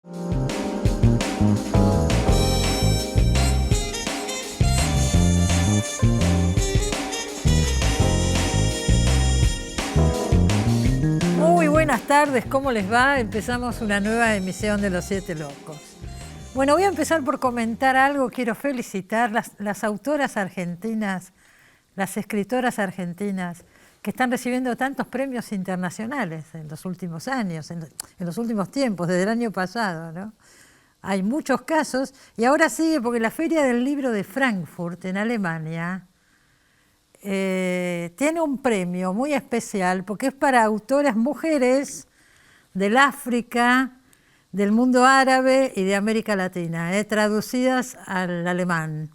Muy buenas tardes, ¿cómo les va? Empezamos una nueva emisión de Los Siete Locos. Bueno, voy a empezar por comentar algo. Quiero felicitar las autoras argentinas, las escritoras argentinas que están recibiendo tantos premios internacionales en los últimos años, en los últimos tiempos, desde el año pasado, ¿no? Hay muchos casos y ahora sigue porque la Feria del Libro de Frankfurt, en Alemania, tiene un premio muy especial porque es para autoras mujeres del África, del mundo árabe y de América Latina, traducidas al alemán.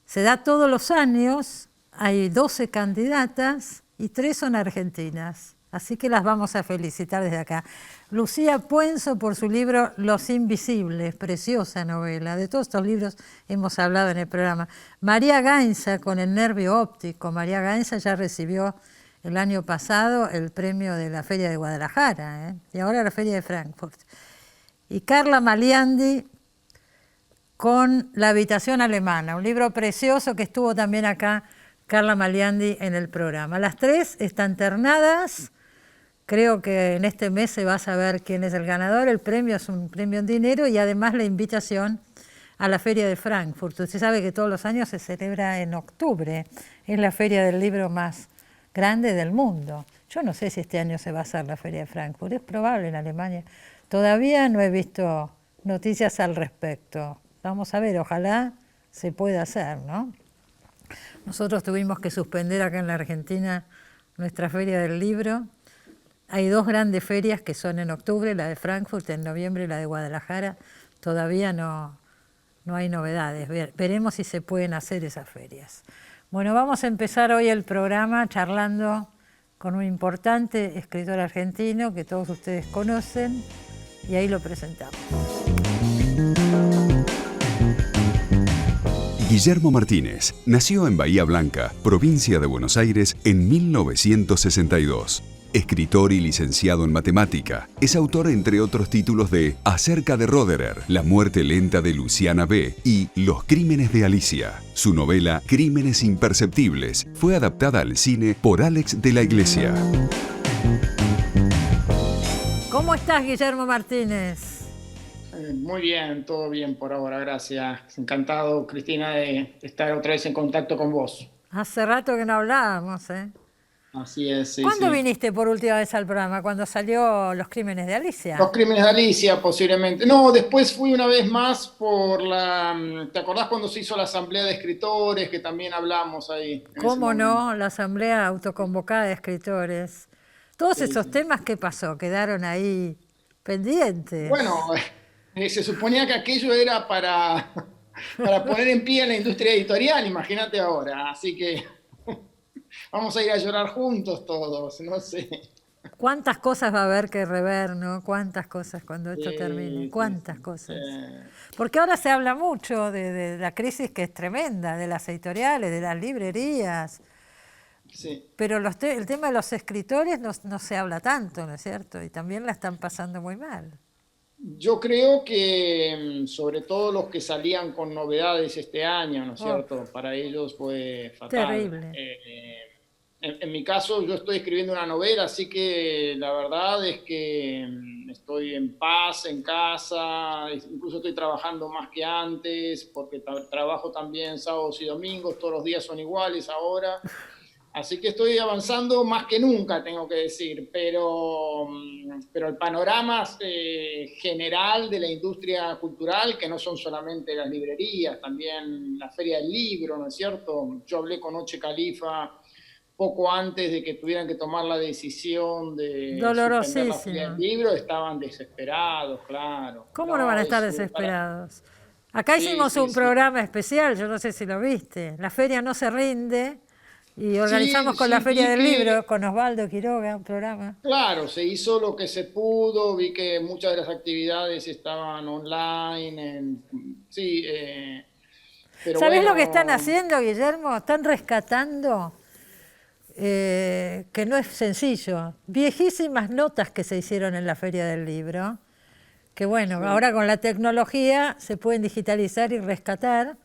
Se da todos los años, hay 12 candidatas y 3 son argentinas, así que las vamos a felicitar desde acá. Lucía Puenzo por su libro Los Invisibles, preciosa novela. De todos estos libros hemos hablado en el programa. María Gainza con El Nervio Óptico. María Gainza ya recibió el año pasado el premio de la Feria de Guadalajara, y ahora la Feria de Frankfurt. Y Carla Maliandi con La Habitación Alemana, un libro precioso que estuvo también acá Carla Maliandi en el programa. Las 3 están ternadas. Creo que en este mes se va a saber quién es el ganador. El premio es un premio en dinero y además la invitación a la Feria de Frankfurt. Usted sabe que todos los años se celebra en octubre. Es la feria del libro más grande del mundo. Yo no sé si este año se va a hacer la Feria de Frankfurt. Es probable en Alemania. Todavía no he visto noticias al respecto. Vamos a ver, ojalá se pueda hacer, ¿no? Nosotros tuvimos que suspender acá en la Argentina nuestra Feria del Libro. Hay 2 grandes ferias que son en octubre, la de Frankfurt en noviembre y la de Guadalajara. Todavía no hay novedades. Veremos si se pueden hacer esas ferias. Bueno, vamos a empezar hoy el programa charlando con un importante escritor argentino que todos ustedes conocen y ahí lo presentamos. Guillermo Martínez nació en Bahía Blanca, provincia de Buenos Aires, en 1962. Escritor y licenciado en matemática, es autor, entre otros títulos, de Acerca de Roederer, La muerte lenta de Luciana B. y Los crímenes de Alicia. Su novela Crímenes imperceptibles fue adaptada al cine por Alex de la Iglesia. ¿Cómo estás, Guillermo Martínez? Muy bien, todo bien por ahora, gracias. Encantado, Cristina, de estar otra vez en contacto con vos. Hace rato que no hablábamos, ¿eh? Así es, sí. ¿Cuándo sí. viniste por última vez al programa? ¿Cuando salió Los Crímenes de Alicia? Los crímenes de Alicia, posiblemente. No, después fui una vez más por la... ¿Te acordás cuando se hizo la asamblea de escritores, que también hablamos ahí? ¿Cómo no? La asamblea autoconvocada de escritores. Todos esos temas, ¿qué pasó? Quedaron ahí pendientes. Bueno, se suponía que aquello era para poner en pie la industria editorial, imagínate ahora. Así que vamos a ir a llorar juntos todos, no sé. ¿Cuántas cosas va a haber que rever, no? ¿Cuántas cosas cuando esto termine? ¿Cuántas cosas? Porque ahora se habla mucho de la crisis que es tremenda, de las editoriales, de las librerías. Sí. Pero el tema de los escritores no se habla tanto, ¿no es cierto? Y también la están pasando muy mal. Yo creo que sobre todo los que salían con novedades este año, ¿no es cierto? Para ellos fue fatal. Terrible. En mi caso, yo estoy escribiendo una novela, así que la verdad es que estoy en paz, en casa, incluso estoy trabajando más que antes, porque trabajo también sábados y domingos, todos los días son iguales ahora. Así que estoy avanzando más que nunca, tengo que decir, pero el panorama general de la industria cultural, que no son solamente las librerías, también la Feria del Libro, ¿no es cierto? Yo hablé con Oche Califa poco antes de que tuvieran que tomar la decisión de suspender la Feria del Libro, estaban desesperados, claro. ¿Cómo no van a estar desesperados? Acá hicimos un programa especial, yo no sé si lo viste, la feria no se rinde. Y organizamos con la Feria del Libro, con Osvaldo Quiroga, un programa. Claro, se hizo lo que se pudo, vi que muchas de las actividades estaban online. Pero ¿sabés lo que están haciendo, Guillermo? Están rescatando, que no es sencillo, viejísimas notas que se hicieron en la Feria del Libro, que bueno, Sí. ahora con la tecnología se pueden digitalizar y rescatar.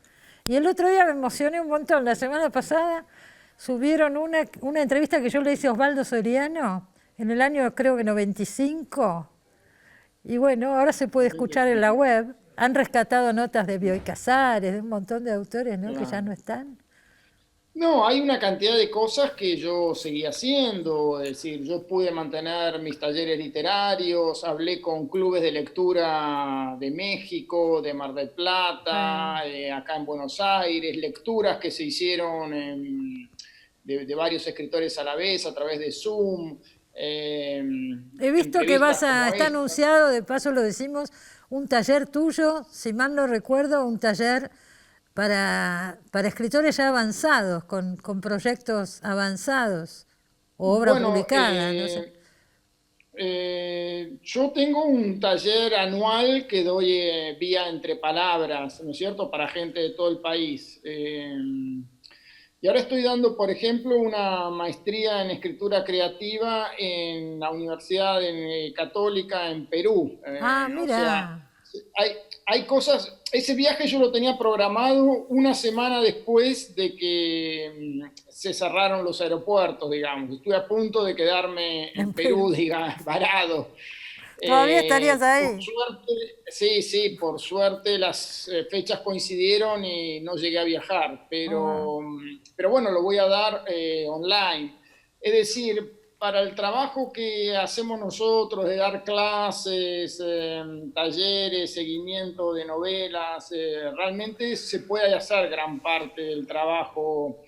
Y el otro día me emocioné un montón, la semana pasada subieron una entrevista que yo le hice a Osvaldo Soriano en el año creo que 95, y bueno, ahora se puede escuchar en la web. Han rescatado notas de Bioy Casares, de un montón de autores, ¿no?, que ya no están. No, hay una cantidad de cosas que yo seguí haciendo, es decir, yo pude mantener mis talleres literarios, hablé con clubes de lectura de México, de Mar del Plata, acá en Buenos Aires, lecturas que se hicieron de varios escritores a la vez a través de Zoom. He visto que Entrevistas como está esta. anunciado, de paso lo decimos, un taller tuyo, si mal no recuerdo, un taller para escritores ya avanzados, con proyectos avanzados, o obra Bueno, publicada, no sé. yo tengo un taller anual que doy vía Entre Palabras, ¿no es cierto?, para gente de todo el país. Y ahora estoy dando, por ejemplo, una maestría en escritura creativa en la Universidad Católica en Perú. Ah, O sea, mira, hay, hay cosas, ese viaje yo lo tenía programado una semana después de que se cerraron los aeropuertos, digamos. Estuve a punto de quedarme en en Perú, Perú. digamos, varado. Todavía estarías Por ahí. suerte, sí, sí, por suerte las fechas coincidieron y no llegué a viajar, Ah, pero bueno, lo voy a dar online. Es decir, para el trabajo que hacemos nosotros de dar clases, talleres, seguimiento de novelas, realmente se puede hacer gran parte del trabajo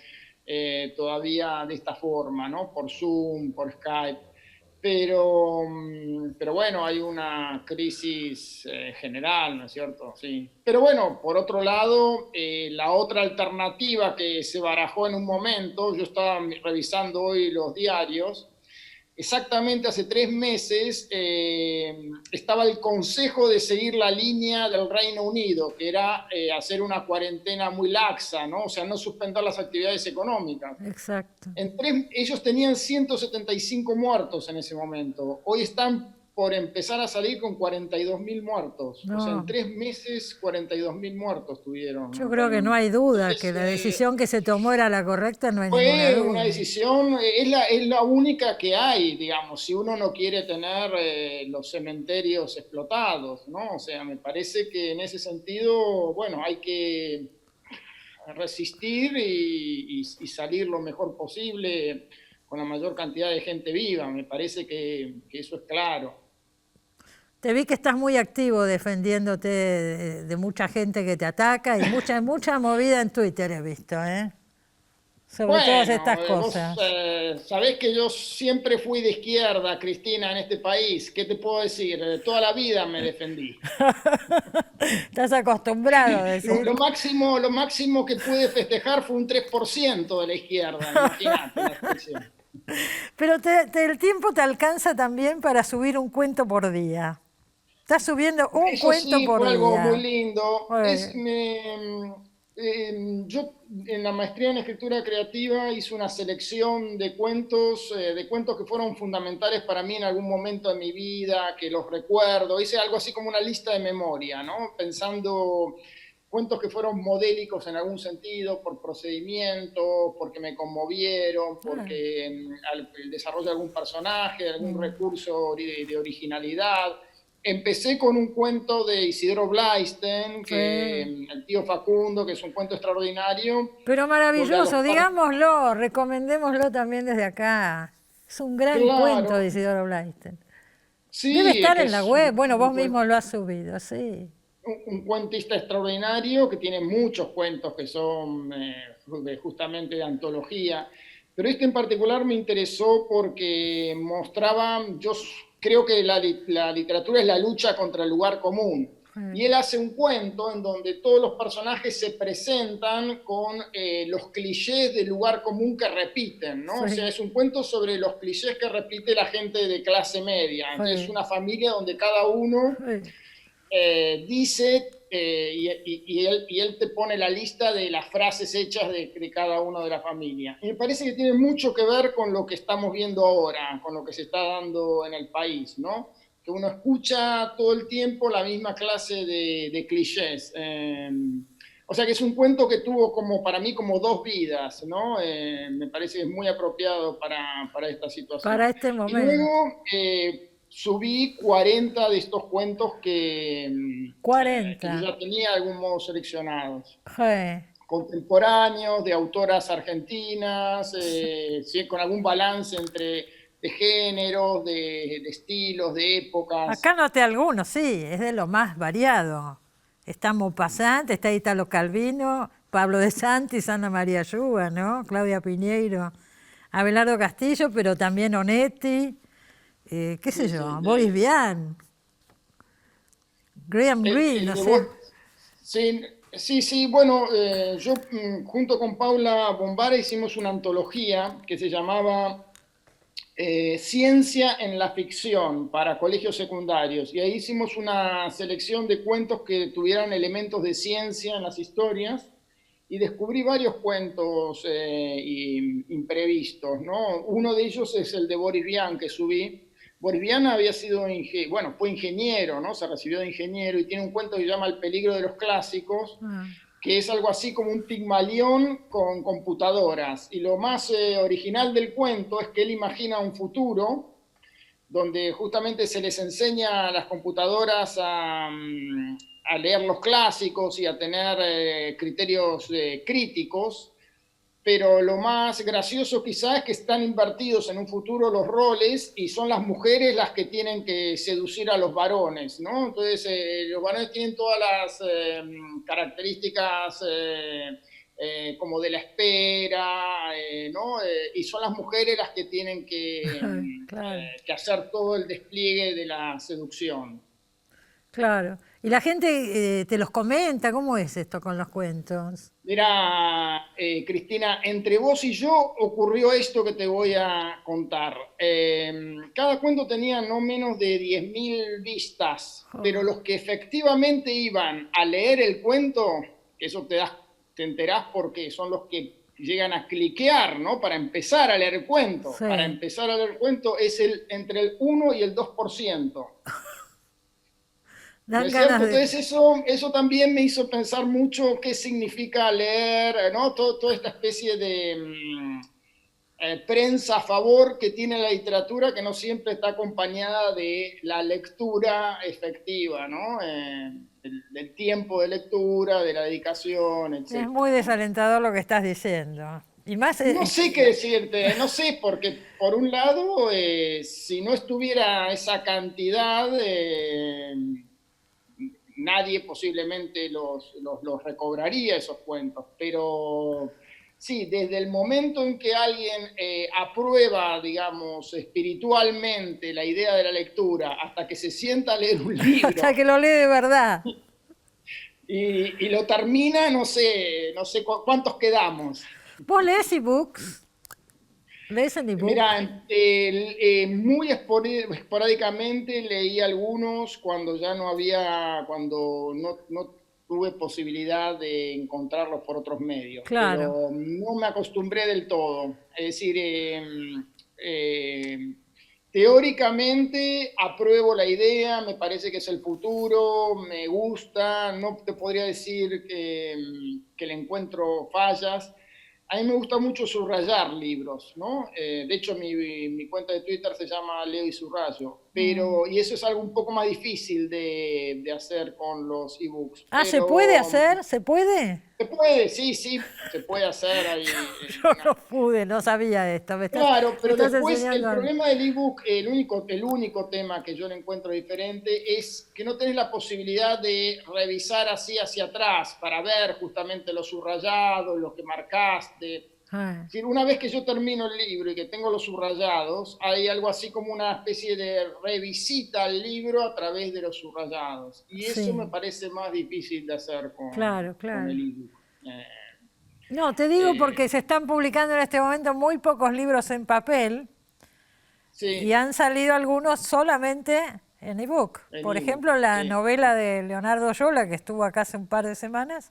todavía de esta forma, ¿no? Por Zoom, por Skype. Pero bueno, hay una crisis general, ¿no es cierto? Sí. Pero bueno, por otro lado, la otra alternativa que se barajó en un momento, yo estaba revisando hoy los diarios, exactamente hace 3 meses estaba el consejo de seguir la línea del Reino Unido, que era hacer una cuarentena muy laxa, ¿no? O sea, no suspender las actividades económicas. exacto. Ellos tenían 175 muertos en ese momento. Hoy están por empezar a salir con 42.000 muertos. O sea, en No, 3 meses 42.000 muertos tuvieron yo en creo Reino que no Unido. hay duda que Entonces, la decisión que se tomó era la correcta, no hay ninguna fue una duda. decisión, es la única que hay, digamos, si uno no quiere tener los cementerios explotados, ¿no? O sea, me parece que en ese sentido, bueno, hay que resistir y salir lo mejor posible con la mayor cantidad de gente viva. Me parece que eso es claro. Te vi que estás muy activo defendiéndote de mucha gente que te ataca y mucha movida en Twitter he visto, ¿eh? Sobre todas estas Bueno, vos cosas. sabés que yo siempre fui de izquierda, Cristina, en este país. ¿Qué te puedo decir? Toda la vida me defendí. Estás acostumbrado a decir. Lo máximo que pude festejar fue un 3% de la izquierda, imagínate la expresión. Pero el tiempo te alcanza también para subir un cuento por día. Estás subiendo un Eso cuento sí, por fue algo muy día. lindo. Bueno, Yo en la maestría en escritura creativa hice una selección de cuentos que fueron fundamentales para mí en algún momento de mi vida, que los recuerdo. Hice algo así como una lista de memoria, ¿no? Pensando cuentos que fueron modélicos en algún sentido, por procedimiento, porque me conmovieron, ah, porque el desarrollo de algún personaje, algún mm. recurso de originalidad. Empecé con un cuento de Isidoro Blaisten, Sí. que el tío Facundo, que es un cuento extraordinario, Pero donde a los maravilloso, digámoslo, recomendémoslo también desde acá. Es un gran cuento de claro, Isidoro Blaisten. Debe sí, estar que en la es web, bueno, vos cuen- mismo lo has subido, sí. un cuentista extraordinario que tiene muchos cuentos que son justamente de antología, pero este en particular me interesó porque mostraba, creo que la literatura es la lucha contra el lugar común, y él hace un cuento en donde todos los personajes se presentan con los clichés del lugar común que repiten, ¿no? O sea, Sí, es un cuento sobre los clichés que repite la gente de clase media. Entonces, es sí, una familia donde cada uno sí. dice y él te pone la lista de las frases hechas de cada uno de la familia. Y me parece que tiene mucho que ver con lo que estamos viendo ahora, con lo que se está dando en el país, ¿no? que uno escucha todo el tiempo la misma clase de clichés. O sea que es un cuento que tuvo como para mí como dos vidas, ¿no? Me parece que es muy apropiado para esta situación. Para este Y momento. luego subí 40 de estos cuentos que yo 40. ya tenía de algún modo seleccionados. Sí. Contemporáneos, de autoras argentinas, sí, con algún balance entre de géneros, de estilos, de épocas. Acá noté algunos, sí, es de lo más variado. Está Maupassant, está Italo Calvino, Pablo de Santis, Ana María Yuga, ¿no? Claudia Piñeiro, Abelardo Castillo, pero también Onetti, qué sé yo, Boris Vian, Graham Greene, no sé. Sí, bueno, yo junto con Paula Bombara hicimos una antología que se llamaba Ciencia en la ficción para colegios secundarios, y ahí hicimos una selección de cuentos que tuvieran elementos de ciencia en las historias, y descubrí varios cuentos imprevistos, ¿no? Uno de ellos es el de Boris Vian que subí. Boris Vian había sido, bueno, fue ingeniero, ¿no? Se recibió de ingeniero y tiene un cuento que se llama El peligro de los clásicos, que es algo así como un Pigmalión con computadoras. Y lo más original del cuento es que él imagina un futuro donde justamente se les enseña a las computadoras a leer los clásicos y a tener criterios críticos, pero lo más gracioso quizás es que están invertidos en un futuro los roles y son las mujeres las que tienen que seducir a los varones, ¿no? Entonces los varones tienen todas las características como de la espera, ¿no? Y son las mujeres las que tienen Claro. que hacer todo el despliegue de la seducción. Claro. ¿Y la gente te los comenta? ¿Cómo es esto con los cuentos? Mira, Cristina, entre vos y yo ocurrió esto que te voy a contar. Cada cuento tenía no menos de 10.000 vistas, pero los que efectivamente iban a leer el cuento, eso te enterás porque son los que llegan a cliquear, ¿no? Para empezar a leer el cuento. Sí. Para empezar a leer el cuento es entre el 1 y el 2%. ¿No es cierto? Entonces eso también me hizo pensar mucho qué significa leer, ¿no? Toda esta especie de prensa a favor que tiene la literatura, que no siempre está acompañada de la lectura efectiva, ¿no? Del tiempo de lectura, de la dedicación, etc. Es muy desalentador lo que estás diciendo. Y más, no sé qué decirte, no sé, porque por un lado, si no estuviera esa cantidad... nadie posiblemente los recobraría esos cuentos, pero sí, desde el momento en que alguien aprueba, digamos, espiritualmente la idea de la lectura, hasta que se sienta a leer un libro... hasta que lo lee de verdad. Y lo termina, no sé cuántos quedamos. ¿Vos lees ebooks? ¿Lees en ebook? Mira, muy esporádicamente leí algunos cuando ya no había, cuando no tuve posibilidad de encontrarlos por otros medios. Claro. Pero no me acostumbré del todo. Es decir, teóricamente apruebo la idea, me parece que es el futuro, me gusta, no te podría decir que le encuentro fallas. A mí me gusta mucho subrayar libros, ¿no? De hecho, mi cuenta de Twitter se llama Leo y Subrayo, y eso es algo un poco más difícil de hacer con los ebooks. Ah, ¿se puede hacer? ¿Se puede? Se puede, sí, se puede hacer. Ahí, Yo no pude, no sabía esto. Claro, pero después el problema del ebook, el único tema que yo le encuentro diferente es que no tenés la posibilidad de revisar así hacia atrás para ver justamente los subrayados, lo que marcaste. Es decir, una vez que yo termino el libro y que tengo los subrayados, hay algo así como una especie de revisita al libro a través de los subrayados. Y eso me parece más difícil de hacer con el ebook. No, te digo porque se están publicando en este momento muy pocos libros en papel y han salido algunos solamente en ebook. Por ejemplo, la novela de Leonardo Yola, que estuvo acá hace un par de semanas,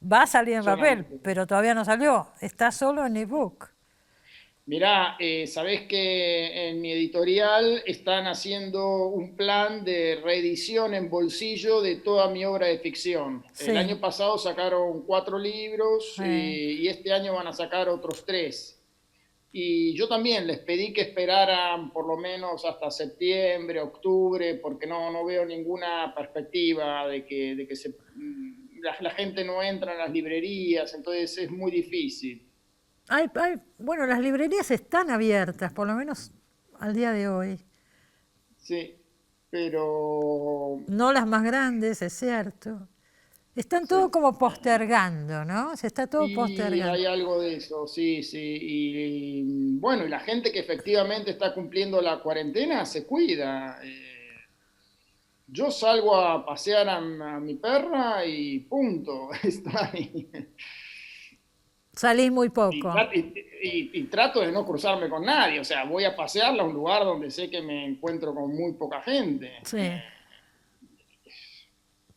va a salir en papel, pero todavía no salió. Está solo en ebook. Mirá, sabés que en mi editorial están haciendo un plan de reedición en bolsillo de toda mi obra de ficción. El Sí. año pasado sacaron 4 libros Eh, y este año van a sacar otros 3. Y yo también les pedí que esperaran por lo menos hasta septiembre, octubre, porque no veo ninguna perspectiva de que la gente no entra en las librerías, entonces es muy difícil. bueno, las librerías están abiertas, por lo menos al día de hoy. Sí, pero No las más grandes, es cierto. Están todo sí. como postergando, ¿no? Se está todo Y postergando. hay algo de eso, sí, sí. Y bueno, y la gente que efectivamente está cumpliendo la cuarentena se cuida. Yo salgo a pasear a mi perra y punto. Está ahí. Salís muy Y, poco. y trato de no cruzarme con nadie. O sea, voy a pasearla a un lugar donde sé que me encuentro con muy poca gente. Sí.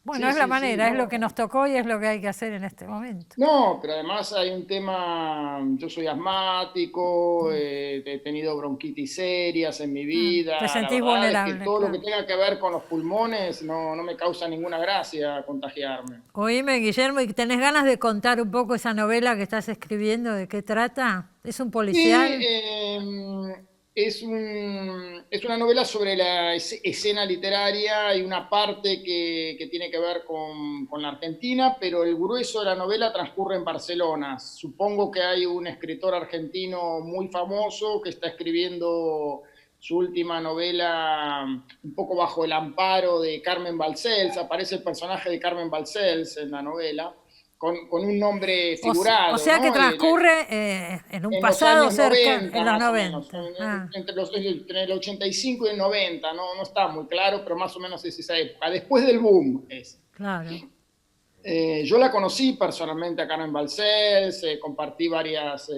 Bueno, Sí, es la sí, sí, manera, es lo que no. nos tocó y es lo que hay que hacer en este momento. No, pero además hay un tema, yo soy asmático, he tenido bronquitis serias en mi Te vida, la sentís verdad es que vulnerable, todo lo que claro. tenga que ver con los pulmones no me causa ninguna gracia contagiarme. Oíme, Guillermo, ¿y tenés ganas de contar un poco esa novela que estás escribiendo? ¿De qué trata? ¿Es un Sí, policial? es una novela sobre la escena literaria y una parte que tiene que ver con la Argentina, pero el grueso de la novela transcurre en Barcelona. Supongo que hay un escritor argentino muy famoso que está escribiendo su última novela un poco bajo el amparo de Carmen Balcells. Aparece el personaje de Carmen Balcells en la novela. Con un nombre O figurado, sea que ¿no? transcurre en un En los pasado años cerca, en 90 los más o menos, 90. Ah, entre el 85 y el 90, no está muy claro, pero más o menos es esa época, después del boom es. claro. Yo la conocí personalmente a Carmen Balcells, compartí varias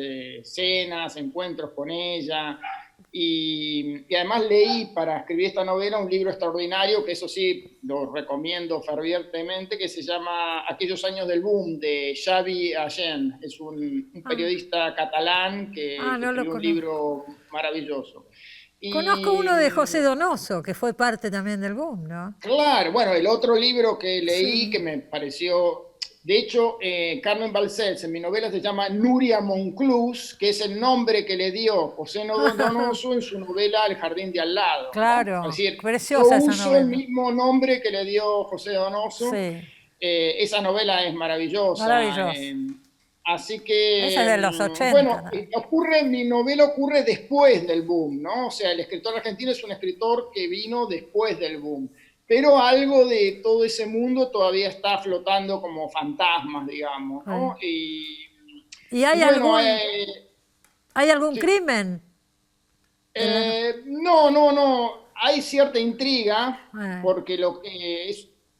cenas, encuentros con ella, y además leí para escribir esta novela un libro extraordinario, que eso sí lo recomiendo fervientemente, que se llama Aquellos años del boom, de Xavi Allén. Es un Ah, periodista catalán que no lo escribió un conozco. libro maravilloso. Conozco Y uno de José Donoso, que fue parte también del boom, ¿no? claro, bueno, el otro libro que leí que Sí. me pareció, de hecho, Carmen Balcells en mi novela se llama Nuria Monclús, que es el nombre que le dio José Donoso en su novela El jardín de al lado, ¿no? Es Claro, decir, yo preciosa esa uso el novela. mismo nombre que le dio José Donoso. Sí, Esa novela es maravillosa. maravilloso. Así Esa es que, de los 80, bueno, ¿no? mi novela ocurre después del boom, ¿no? O sea, el escritor argentino es un escritor que vino después del boom, pero algo de todo ese mundo todavía está flotando como fantasmas, digamos, ¿no? Sí. ¿Y Y bueno, hay algún sí, crimen? En la no- no, hay cierta intriga, eh, porque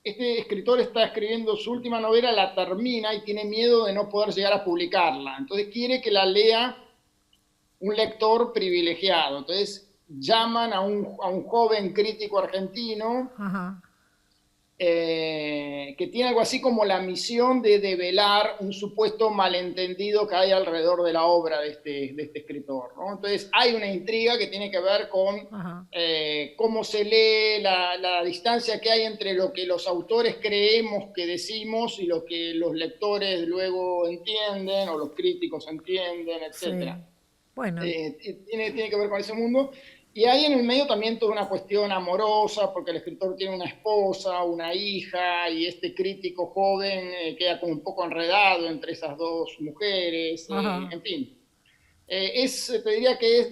este escritor está escribiendo su última novela, la termina y tiene miedo de no poder llegar a publicarla. Entonces quiere que la lea un lector privilegiado. Entonces llaman a un joven crítico argentino ajá, que tiene algo así como la misión de develar un supuesto malentendido que hay alrededor de la obra de este escritor, ¿no? Entonces hay una intriga que tiene que ver con ajá. cómo se lee, la distancia que hay entre lo que los autores creemos que decimos y lo que los lectores luego entienden o los críticos entienden, Sí. etcétera. Bueno, Tiene que ver con ese mundo. Y hay en el medio también toda una cuestión amorosa, porque el escritor tiene una esposa, una hija, y este crítico joven queda como un poco enredado entre esas dos mujeres, ajá, en fin. Te diría que es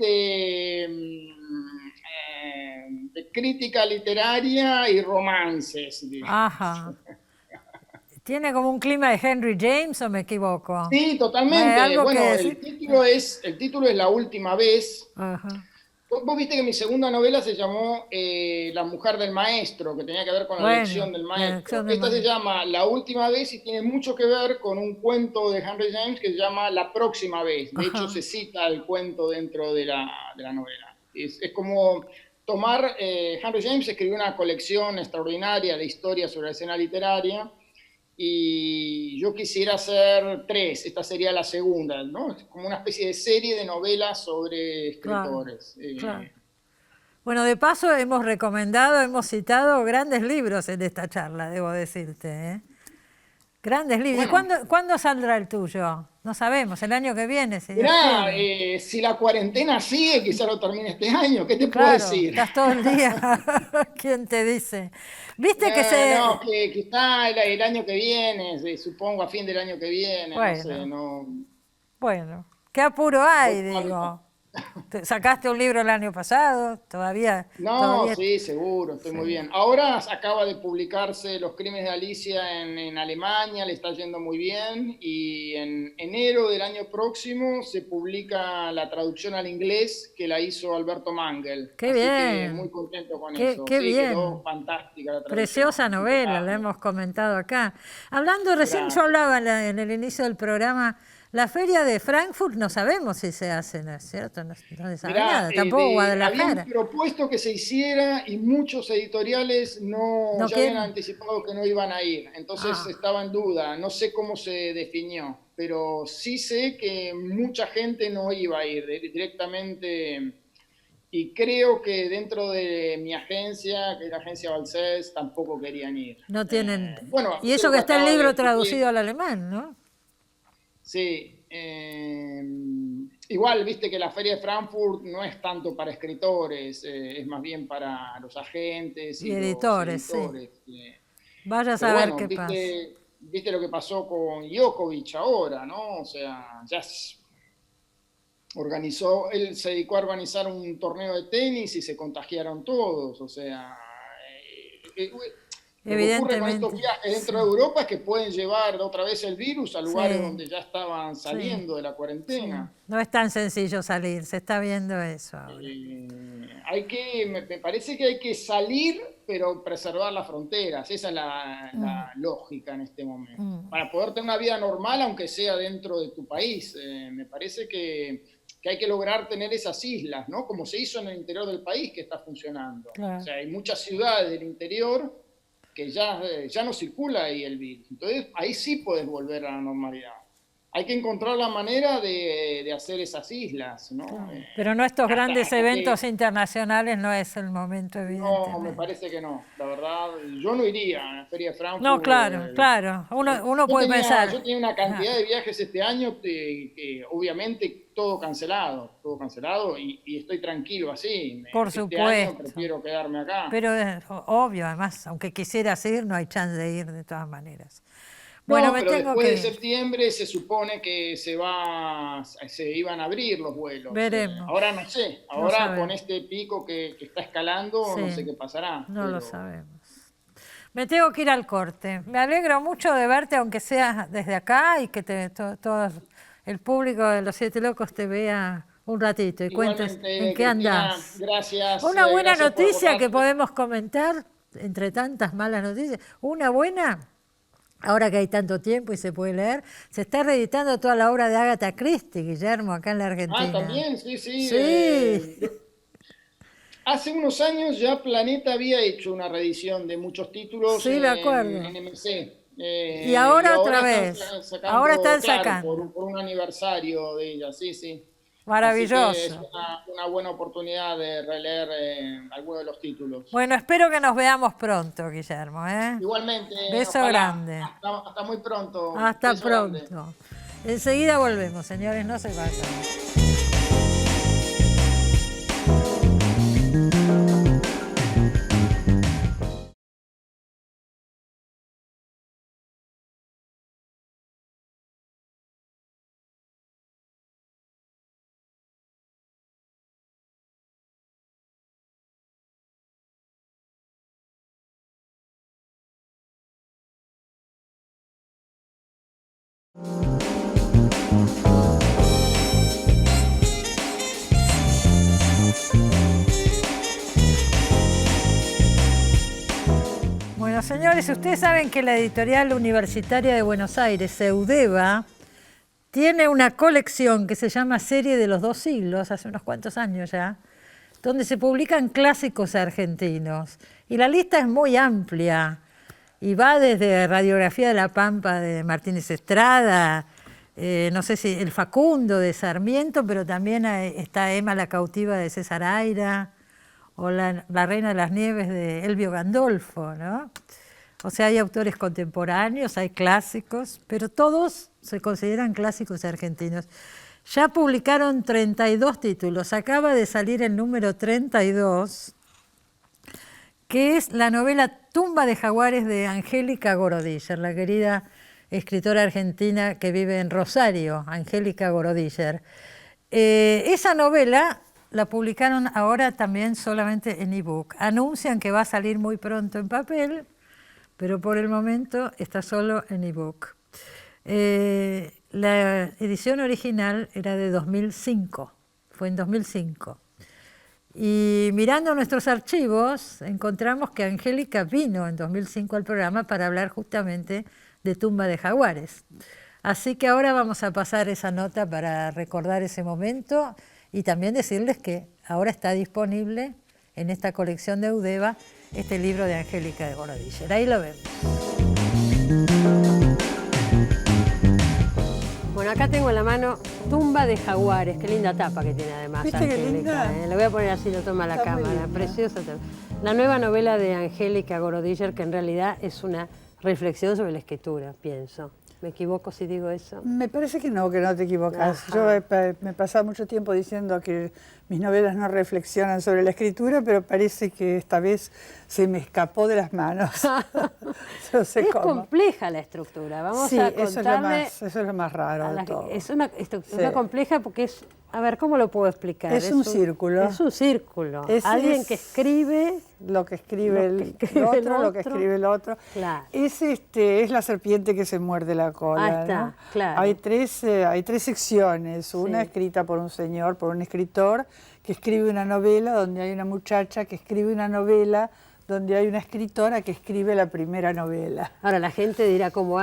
de crítica literaria y romances, digamos. ajá. ¿Tiene como un clima de Henry James o me equivoco? Sí, totalmente. ¿Algo que Bueno, decir? el título es La última vez. Ajá. Vos viste que mi segunda novela se llamó La mujer del maestro, que tenía que ver con la elección Bueno, del la maestro. elección de Esta se Maíz. llama La última vez y tiene mucho que ver con un cuento de Henry James que se llama La próxima vez. De hecho, se Ajá. cita el cuento dentro de la novela. Es como tomar, Henry James escribió una colección extraordinaria de historias sobre la escena literaria y yo quisiera hacer 3, esta sería la segunda, ¿no? Es como una especie de serie de novelas sobre escritores. Claro. Bueno, de paso hemos recomendado, hemos citado grandes libros en esta charla, debo decirte, ¿eh? Grandes libros. Bueno, ¿Y cuándo saldrá el tuyo? No sabemos, el año que viene, si Dios mirá, quiere. si la cuarentena sigue, quizá lo termine este año, ¿qué te puedo Claro, decir? estás todo el día. ¿Quién te dice? Viste que se... No, que quizá el año que viene, supongo a fin del año que viene, no sé, Bueno, no... bueno, ¿qué apuro hay, no- digo? ¿Sacaste un libro el año pasado? Todavía... No, sí, seguro, estoy muy bien. Ahora acaba de publicarse Los Crímenes de Alicia en Alemania, le está yendo muy bien, y en enero del año próximo se publica la traducción al inglés que la hizo Alberto Mangel. ¡Qué Así que bien! muy contento con ¡Qué, eso. qué Sí, quedó bien! fantástica la traducción. Preciosa novela, la Impecable. hemos comentado acá. Hablando, recién yo Gracias. hablaba en el inicio del programa, la feria de Frankfurt no sabemos si se hace, ¿no es cierto? No se sabe Mirá, nada, tampoco habían Guadalajara. propuesto que se hiciera y muchos editoriales ¿No ya habían quieren? anticipado que no iban a ir, entonces Ah, estaba en duda, no sé cómo se definió, pero sí sé que mucha gente no iba a ir directamente, y creo que dentro de mi agencia, que es la agencia Balsés, tampoco querían ir. no tienen... Bueno, Y viste eso lo que que está el acaba de libro ocurrir. traducido al alemán, ¿no? Sí, igual viste que la Feria de Frankfurt no es tanto para escritores, es más bien para los agentes Y y los editores, sí. editores. Vaya a Pero saber bueno, qué pasa. viste lo que pasó con Djokovic ahora, ¿no? O sea, él se dedicó a organizar un torneo de tenis y se contagiaron todos, o sea, lo que ocurre con estos Evidentemente, viajes sí, dentro de Europa es que pueden llevar otra vez el virus a lugares sí, donde ya estaban sí, saliendo de la sí. cuarentena. No es tan sencillo salir, se está viendo eso ahora. Me parece que hay que salir, pero preservar las fronteras. Esa es la lógica en este momento. Para poder tener una vida normal, aunque sea dentro de tu país. Me parece que hay que lograr tener esas islas, ¿no? Como se hizo en el interior del país, que está funcionando. Claro. O sea, hay muchas ciudades del interior que ya no circula ahí el virus. Entonces, ahí sí puedes volver a la normalidad. Hay que encontrar la manera de hacer esas islas, ¿no? Claro. Pero no estos grandes hasta eventos internacionales no es el momento, no, me evidentemente. parece que no. La verdad, yo no iría a la Feria de Frankfurt. No, claro, claro. Uno puede pensar. Yo tenía una cantidad de viajes este año que obviamente todo cancelado y estoy tranquilo así. Por este supuesto. año prefiero quedarme acá. Pero es obvio, además, aunque quisieras ir, no hay chance de ir de todas maneras. No, Bueno, me pero tengo después que de ir. septiembre se supone que se iban a abrir los vuelos. Veremos. Ahora no sé, No ahora sabemos. con este pico que está escalando, no Sí, sé qué pasará. no lo sabemos. Me tengo que ir al corte. Me alegro mucho de verte, aunque sea desde acá, y que todo el público de Los Siete Locos te vea un ratito y cuentes Igualmente, en qué Cristina, andás. gracias. Una buena Gracias por noticia que acordarte. podemos comentar, entre tantas malas noticias, una buena, ahora que hay tanto tiempo y se puede leer, se está reeditando toda la obra de Agatha Christie, Guillermo, acá en la Argentina. También, sí. Sí. Hace unos años ya Planeta había hecho una reedición de muchos títulos Sí, me acuerdo. en MC. Y ahora otra vez. Ahora están claro, sacando. por un aniversario de ella, sí. Maravilloso. Así que es una buena oportunidad de releer algunos de los títulos. Bueno, espero que nos veamos pronto, Guillermo, ¿eh? Igualmente, Beso ojalá. grande. Hasta muy pronto. Hasta Beso grande. pronto. Enseguida volvemos, señores, no se vayan. Bueno, señores, ustedes saben que la Editorial Universitaria de Buenos Aires, Eudeva, tiene una colección que se llama Serie de los Dos Siglos, hace unos cuantos años ya, donde se publican clásicos argentinos. Y la lista es muy amplia. y va desde Radiografía de la Pampa de Martínez Estrada, no sé si El Facundo de Sarmiento, pero también está Emma la cautiva de César Aira, o la Reina de las Nieves de Elvio Gandolfo, ¿no? O sea, hay autores contemporáneos, hay clásicos, pero todos se consideran clásicos argentinos. Ya publicaron 32 títulos, acaba de salir el número 32, que es la novela Tumba de Jaguares de Angélica Gorodiller, la querida escritora argentina que vive en Rosario, Angélica Gorodiller. Esa novela la publicaron ahora también solamente en ebook. Anuncian que va a salir muy pronto en papel, pero por el momento está solo en ebook. La edición original era de 2005, fue en 2005. Y mirando nuestros archivos, encontramos que Angélica vino en 2005 al programa para hablar justamente de Tumba de Jaguares. Así que ahora vamos a pasar esa nota para recordar ese momento y también decirles que ahora está disponible en esta colección de Eudeva este libro de Angélica de Gorodiller. Ahí lo vemos. Bueno, acá tengo en la mano Tumba de Jaguares. Qué linda tapa que tiene además. ¿Viste qué Angélica, linda? Lo voy a poner así, lo toma la cámara. Preciosa. La nueva novela de Angélica Gorodiller, que en realidad es una reflexión sobre la escritura, pienso. ¿Me equivoco si digo eso? Me parece que no te equivocas. Ajá. Yo me he pasado mucho tiempo diciendo que mis novelas no reflexionan sobre la escritura, pero parece que esta vez se me escapó de las manos. No sé Es cómo. compleja la estructura. Vamos Sí, a contarle... eso es lo más raro de todo. Es una estructura Sí. compleja porque es... A ver, ¿cómo lo puedo explicar? Es un círculo. Es un círculo. Ese Alguien es que escribe... lo que escribe lo que el escribe otro, el lo que otro. escribe el otro. Claro. Es la serpiente que se muerde la cola. Ahí está, ¿no? claro. Hay tres secciones. Una Sí. escrita por un señor, por un escritor, que escribe una novela, donde hay una muchacha que escribe una novela, donde hay una escritora que escribe la primera novela. Ahora la gente dirá cómo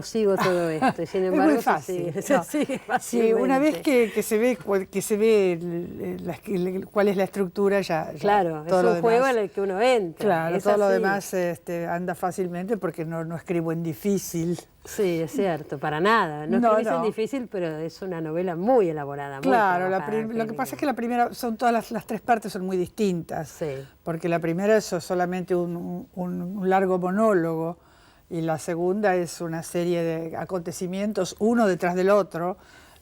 sigo todo esto. Y sin embargo, es muy fácil. se No. sigue Sí, fácilmente. una vez que se ve cuál es la estructura, ya Claro, es todo lo un juego demás- en el que uno entra. Claro, es todo lo así. demás anda fácilmente porque no escribo en difícil. Sí, es cierto, para nada. No No, escribís en no. difícil, pero es una novela muy elaborada. Muy Claro, trabajada, lo que pasa es que la primera, las tres partes son muy distintas, Sí. porque la primera es solamente un largo monólogo y la segunda es una serie de acontecimientos, uno detrás del otro,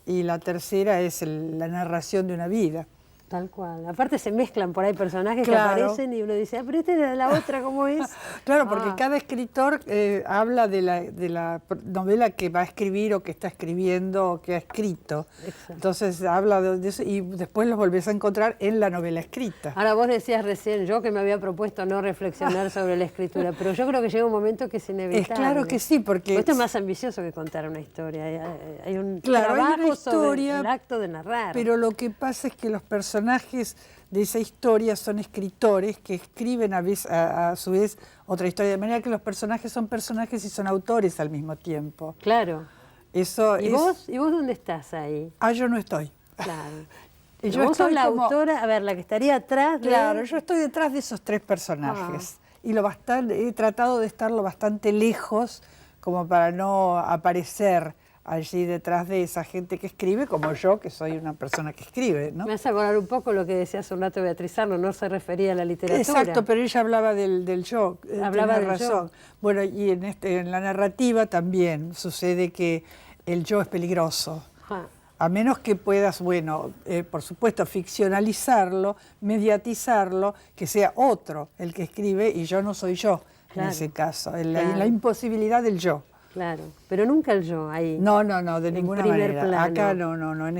y la tercera es la narración de una vida. Tal cual. Aparte se mezclan por ahí personajes Claro. que aparecen y uno dice, pero esta era la otra, ¿cómo es? Claro, porque Ah. cada escritor habla de la novela que va a escribir o que está escribiendo o que ha escrito. Exacto. Entonces habla de eso y después los volvés a encontrar en la novela escrita. Ahora vos decías recién, yo que me había propuesto no reflexionar sobre la escritura, pero yo creo que llega un momento que es inevitable. Es claro que sí, porque... Esto es más ambicioso que contar una historia. Hay un Claro, hay una trabajo sobre historia, el acto de narrar. Pero lo que pasa es que los personajes de esa historia son escritores que escriben a su vez otra historia, de manera que los personajes son personajes y son autores al mismo tiempo. Claro. Eso ¿Y vos dónde estás ahí? Yo no estoy. Claro. Y Pero vos sos estoy la como- autora, a ver, la que estaría atrás de... Claro, yo estoy detrás de esos tres personajes y he tratado de estarlo bastante lejos como para no aparecer allí detrás de esa gente que escribe, como yo, que soy una persona que escribe, ¿no? Me hace acordar un poco lo que decía hace un rato Beatriz Arno, no se refería a la literatura. Exacto, pero ella hablaba del yo. Hablaba tenés del razón. yo. Bueno, y en la narrativa también sucede que el yo es peligroso. Ajá. A menos que puedas, por supuesto, ficcionalizarlo, mediatizarlo, que sea otro el que escribe y yo no soy yo Claro, en ese caso. claro. La imposibilidad del yo. Claro, pero nunca el yo ahí. No, de En ninguna primer manera. plano. Acá no. En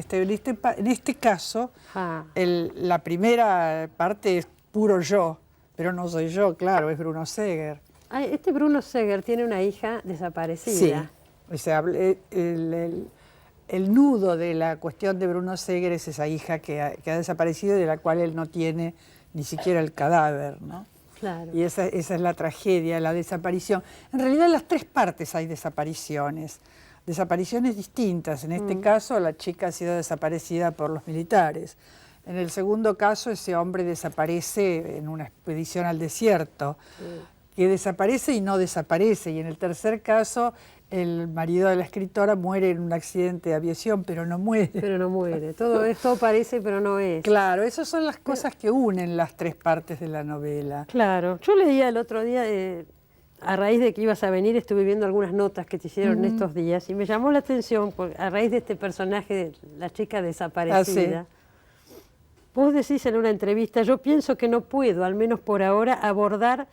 este caso, Ajá. la primera parte es puro yo, pero no soy yo, claro, es Bruno Seger. Ay, este Bruno Seger tiene una hija desaparecida. Sí, o sea, el nudo de la cuestión de Bruno Seger es esa hija que ha desaparecido y de la cual él no tiene ni siquiera el cadáver, ¿no? Claro. Y esa es la tragedia, la desaparición. En realidad en las tres partes hay desapariciones distintas. En este caso la chica ha sido desaparecida por los militares. En el segundo caso ese hombre desaparece en una expedición al desierto. que desaparece y no desaparece. Y en el tercer caso, el marido de la escritora muere en un accidente de aviación, pero no muere. Pero no muere. Todo esto parece, pero no es. Claro, esas son las cosas que unen las tres partes de la novela. Claro. Yo leía el otro día, a raíz de que ibas a venir, estuve viendo algunas notas que te hicieron en estos días y me llamó la atención, a raíz de este personaje, de la chica desaparecida. Vos decís en una entrevista, yo pienso que no puedo, al menos por ahora, abordar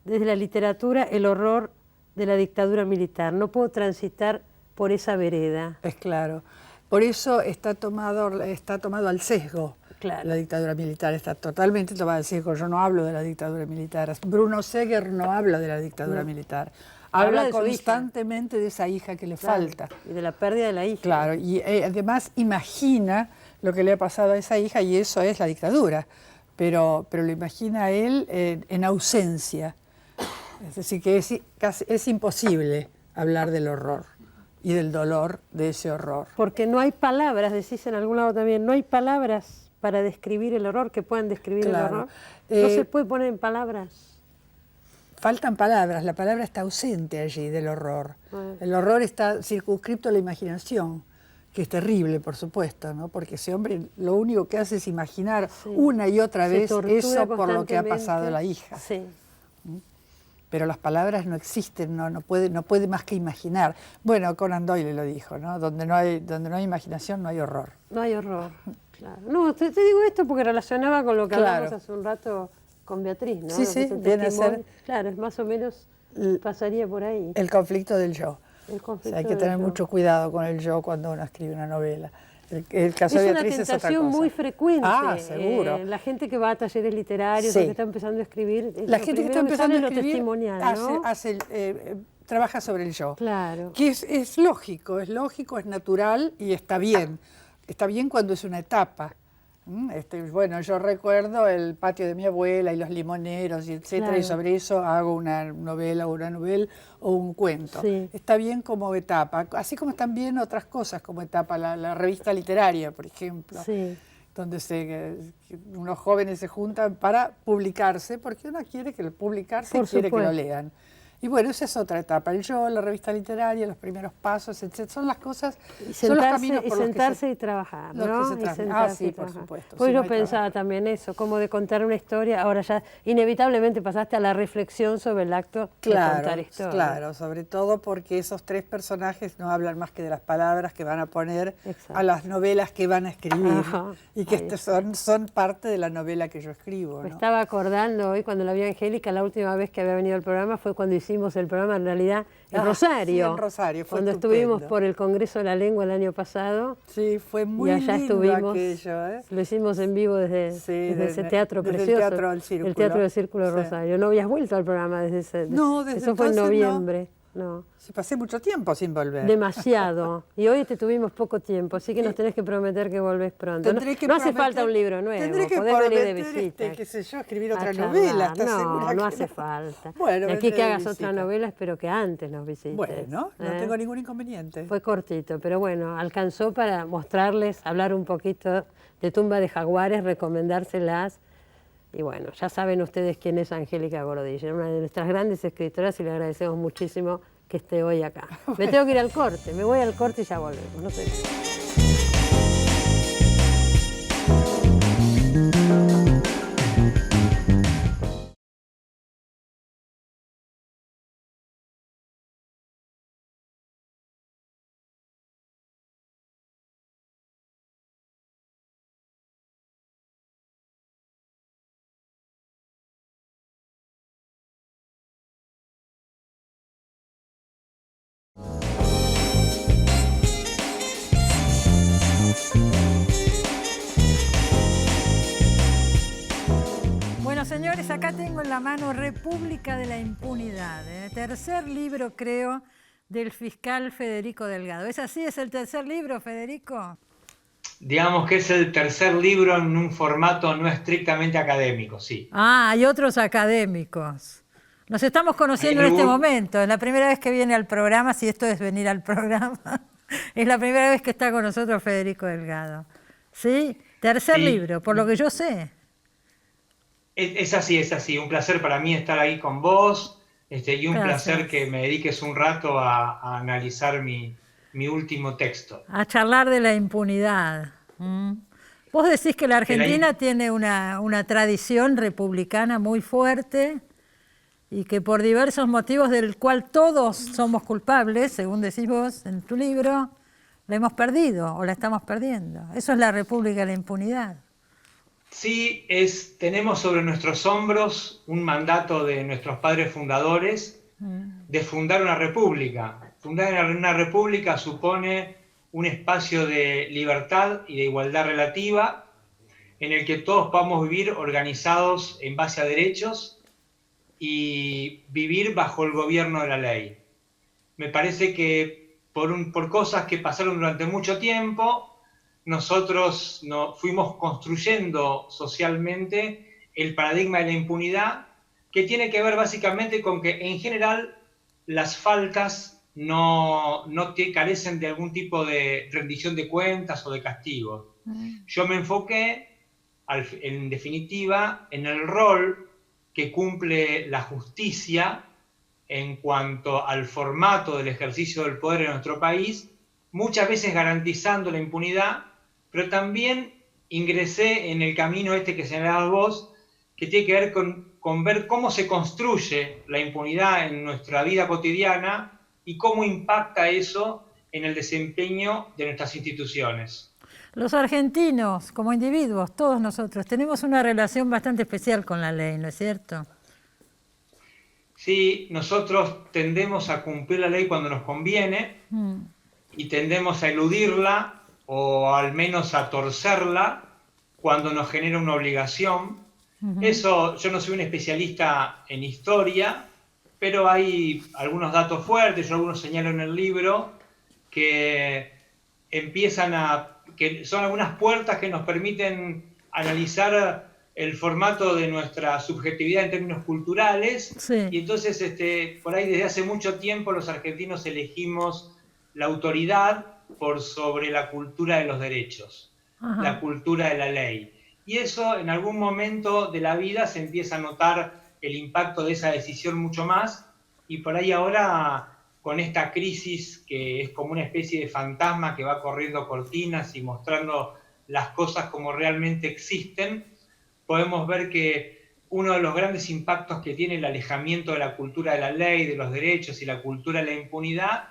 desde la literatura el horror de la dictadura militar. No puedo transitar por esa vereda. Es claro. Por eso está tomado al sesgo. Claro. La dictadura militar está totalmente tomada al sesgo. Yo no hablo de la dictadura militar. Bruno Seger no habla de la dictadura militar. Habla de su constantemente de esa hija que le falta. Y de la pérdida de la hija. Claro, y además imagina lo que le ha pasado a esa hija y eso es la dictadura. Pero lo imagina él en ausencia. Es decir, que es imposible hablar del horror y del dolor de ese horror. Porque no hay palabras, decís en algún lado también, no hay palabras para describir el horror, que puedan describir el horror. No se puede poner en palabras. Faltan palabras, la palabra está ausente allí del horror. El horror está circunscripto a la imaginación, que es terrible, por supuesto, ¿no? Porque ese hombre lo único que hace es imaginar una y otra vez eso por lo que ha pasado a la hija. Sí. Pero las palabras no existen, no puede más que imaginar. Bueno, Conan Doyle lo dijo, ¿no? Donde no hay imaginación no hay horror. No hay horror, claro. No, te digo esto porque relacionaba con lo que hablamos hace un rato con Beatriz, ¿no? Sí, sí, viene a ser... Claro, es más o menos, pasaría por ahí. El conflicto del yo. El conflicto o sea, hay que tener mucho cuidado con el yo cuando uno escribe una novela. El caso de Beatriz es otra cosa. Es una tentación muy frecuente. Ah, seguro. La gente que va a talleres literarios, o que está empezando a escribir, la gente que está empezando a escribir, lo testimonial, ¿no? trabaja sobre el yo. Claro. Que es lógico, es natural y está bien. Está bien cuando es una etapa. Bueno, yo recuerdo el patio de mi abuela y los limoneros, y etcétera, claro. Y sobre eso hago una novela o un cuento. Sí. Está bien como etapa, así como están bien otras cosas como etapa, la revista literaria, por ejemplo, sí. Donde unos jóvenes se juntan para publicarse, porque uno quiere que publicarse y quiere que lo lean. Y bueno, esa es otra etapa, el yo, la revista literaria, los primeros pasos, etc. Son las cosas, son los caminos por los que sentarse y trabajar, ¿no? Sí, por supuesto. Pues yo pensaba también eso, como de contar una historia, ahora ya inevitablemente pasaste a la reflexión sobre el acto de contar historia. Claro, sobre todo porque esos tres personajes no hablan más que de las palabras que van a poner a las novelas que van a escribir. Ajá, y que son parte de la novela que yo escribo, ¿no? Me estaba acordando hoy cuando la vi a Angélica, la última vez que había venido al programa fue cuando hicimos el programa en realidad en Rosario. Sí, en Rosario, fue cuando estupendo. Estuvimos por el Congreso de la Lengua el año pasado. Sí, fue muy lindo estuvimos, aquello. Lo hicimos en vivo desde ese teatro precioso. El Teatro del Círculo. El Teatro del Círculo de Rosario. ¿No habías vuelto al programa desde ese? No, desde eso fue en noviembre. No. Sí, pasé mucho tiempo sin volver. Demasiado. Y hoy te tuvimos poco tiempo, así que nos tenés que prometer que volvés pronto. No hace falta un libro nuevo, podés venir de visita. Qué sé yo, escribir otra novela, ¿estás segura? No hace falta. Bueno, de aquí que hagas otra novela, espero que antes nos visites. Bueno, no tengo ningún inconveniente. Fue cortito, pero bueno, alcanzó para mostrarles, hablar un poquito de Tumba de Jaguares, recomendárselas. Y bueno, ya saben ustedes quién es Angélica Gorodiller, una de nuestras grandes escritoras, y le agradecemos muchísimo que esté hoy acá. Bueno. Me tengo que ir al corte, me voy al corte y ya volvemos. No sé. Señores, acá tengo en la mano República de la Impunidad, tercer libro, creo, del fiscal Federico Delgado. ¿Es así? ¿Es el tercer libro, Federico? Digamos que es el tercer libro en un formato no estrictamente académico, sí. Ah, hay otros académicos. Nos estamos conociendo en este momento. Es la primera vez que viene al programa, si esto es venir al programa. Es la primera vez que está con nosotros Federico Delgado. ¿Sí? Tercer libro, por lo que yo sé. Es así, es así. Un placer para mí estar ahí con vos. y un placer que me dediques un rato a analizar mi último texto. A charlar de la impunidad. Vos decís que la Argentina tiene una tradición republicana muy fuerte y que por diversos motivos del cual todos somos culpables, según decís vos en tu libro, la hemos perdido o la estamos perdiendo. Eso es la República de la Impunidad. Sí, tenemos sobre nuestros hombros un mandato de nuestros padres fundadores de fundar una república. Fundar una república supone un espacio de libertad y de igualdad relativa en el que todos podamos vivir organizados en base a derechos y vivir bajo el gobierno de la ley. Me parece que por cosas que pasaron durante mucho tiempo, nosotros fuimos construyendo socialmente el paradigma de la impunidad, que tiene que ver básicamente con que en general las faltas no carecen de algún tipo de rendición de cuentas o de castigo. Yo me enfoqué, en definitiva, en el rol que cumple la justicia en cuanto al formato del ejercicio del poder en nuestro país, muchas veces garantizando la impunidad, pero también ingresé en el camino que señalabas vos, que tiene que ver con ver cómo se construye la impunidad en nuestra vida cotidiana y cómo impacta eso en el desempeño de nuestras instituciones. Los argentinos, como individuos, todos nosotros, tenemos una relación bastante especial con la ley, ¿no es cierto? Sí, nosotros tendemos a cumplir la ley cuando nos conviene y tendemos a eludirla o al menos a torcerla cuando nos genera una obligación. Eso, yo no soy un especialista en historia, pero hay algunos datos fuertes, yo algunos señalo en el libro, que que son algunas puertas que nos permiten analizar el formato de nuestra subjetividad en términos culturales, sí. Y entonces por ahí desde hace mucho tiempo los argentinos elegimos la autoridad por sobre la cultura de los derechos, la cultura de la ley. Y eso en algún momento de la vida se empieza a notar el impacto de esa decisión mucho más, y por ahí ahora con esta crisis que es como una especie de fantasma que va corriendo cortinas y mostrando las cosas como realmente existen, podemos ver que uno de los grandes impactos que tiene el alejamiento de la cultura de la ley, de los derechos y la cultura de la impunidad,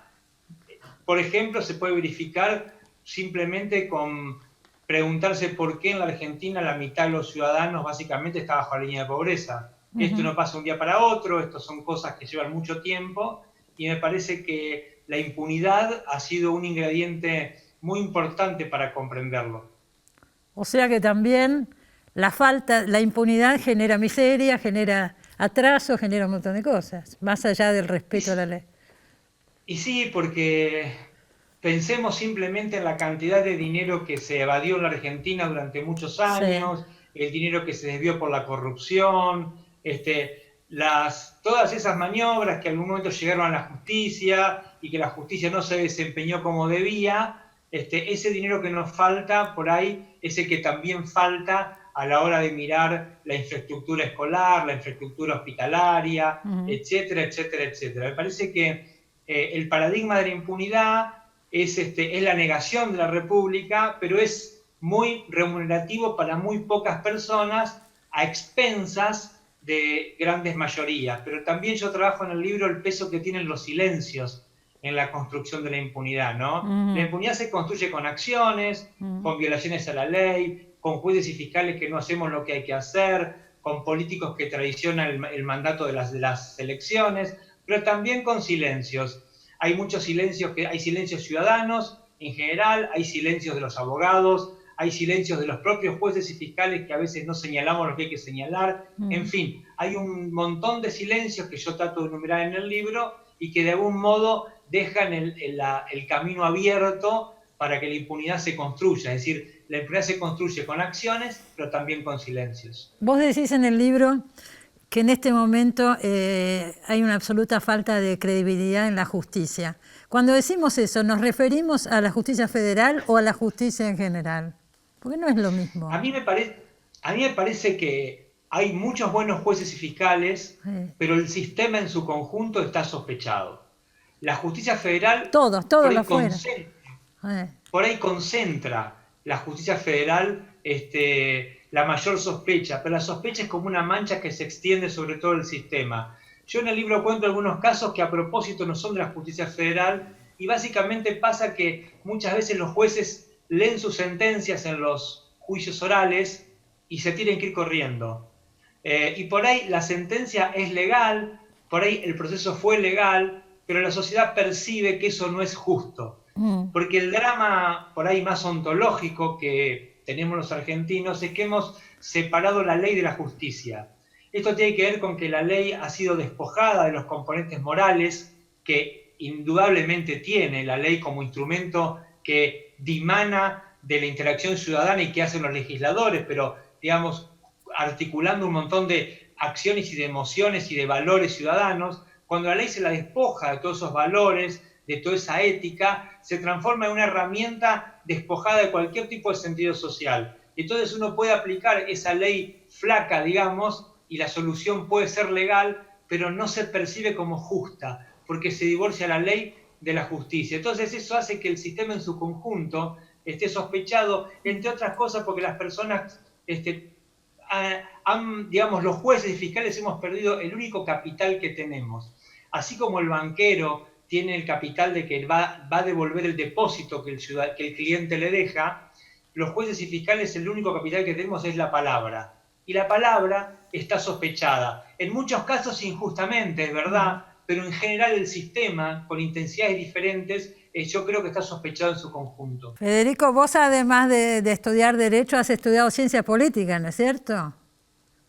por ejemplo, se puede verificar simplemente con preguntarse por qué en la Argentina la mitad de los ciudadanos básicamente está bajo la línea de pobreza. Esto no pasa un día para otro, esto son cosas que llevan mucho tiempo, y me parece que la impunidad ha sido un ingrediente muy importante para comprenderlo. O sea que también la impunidad genera miseria, genera atraso, genera un montón de cosas, más allá del respeto a la ley. Y sí, porque pensemos simplemente en la cantidad de dinero que se evadió en la Argentina durante muchos años, el dinero que se desvió por la corrupción, todas esas maniobras que en algún momento llegaron a la justicia y que la justicia no se desempeñó como debía, ese dinero que nos falta por ahí es el que también falta a la hora de mirar la infraestructura escolar, la infraestructura hospitalaria, etcétera, etcétera, etcétera. Me parece que el paradigma de la impunidad es la negación de la República, pero es muy remunerativo para muy pocas personas a expensas de grandes mayorías. Pero también yo trabajo en el libro el peso que tienen los silencios en la construcción de la impunidad, ¿no? La impunidad se construye con acciones, con violaciones a la ley, con jueces y fiscales que no hacemos lo que hay que hacer, con políticos que traicionan el mandato de las elecciones, pero también con silencios. Hay muchos silencios, hay silencios ciudadanos en general, hay silencios de los abogados, hay silencios de los propios jueces y fiscales que a veces no señalamos lo que hay que señalar. En fin, hay un montón de silencios que yo trato de enumerar en el libro y que de algún modo dejan el camino abierto para que la impunidad se construya. Es decir, la impunidad se construye con acciones, pero también con silencios. Vos decís en el libro que en este momento hay una absoluta falta de credibilidad en la justicia. Cuando decimos eso, ¿nos referimos a la justicia federal o a la justicia en general? Porque no es lo mismo. A mí me parece que hay muchos buenos jueces y fiscales, Sí. pero el sistema en su conjunto está sospechado. La justicia federal Todos por ahí lo fueron. por ahí concentra la justicia federal la mayor sospecha, pero la sospecha es como una mancha que se extiende sobre todo el sistema. Yo en el libro cuento algunos casos que a propósito no son de la justicia federal y básicamente pasa que muchas veces los jueces leen sus sentencias en los juicios orales y se tienen que ir corriendo. Y por ahí la sentencia es legal, por ahí el proceso fue legal, pero la sociedad percibe que eso no es justo. Porque el drama por ahí más ontológico que tenemos los argentinos es que hemos separado la ley de la justicia. Esto tiene que ver con que la ley ha sido despojada de los componentes morales que indudablemente tiene la ley como instrumento que dimana de la interacción ciudadana y que hacen los legisladores, pero digamos, articulando un montón de acciones y de emociones y de valores ciudadanos. Cuando la ley se la despoja de todos esos valores, de toda esa ética, se transforma en una herramienta despojada de cualquier tipo de sentido social. Entonces uno puede aplicar esa ley flaca, digamos, y la solución puede ser legal, pero no se percibe como justa, porque se divorcia la ley de la justicia. Entonces eso hace que el sistema en su conjunto esté sospechado, entre otras cosas porque las personas, digamos, los jueces y fiscales hemos perdido el único capital que tenemos. Así como el banquero tiene el capital de que va a devolver el depósito que el cliente le deja, los jueces y fiscales el único capital que tenemos es la palabra. Y la palabra está sospechada. En muchos casos injustamente, es verdad, pero en general el sistema, con intensidades diferentes, yo creo que está sospechado en su conjunto. Federico, vos además de estudiar Derecho, has estudiado Ciencia Política, ¿no es cierto?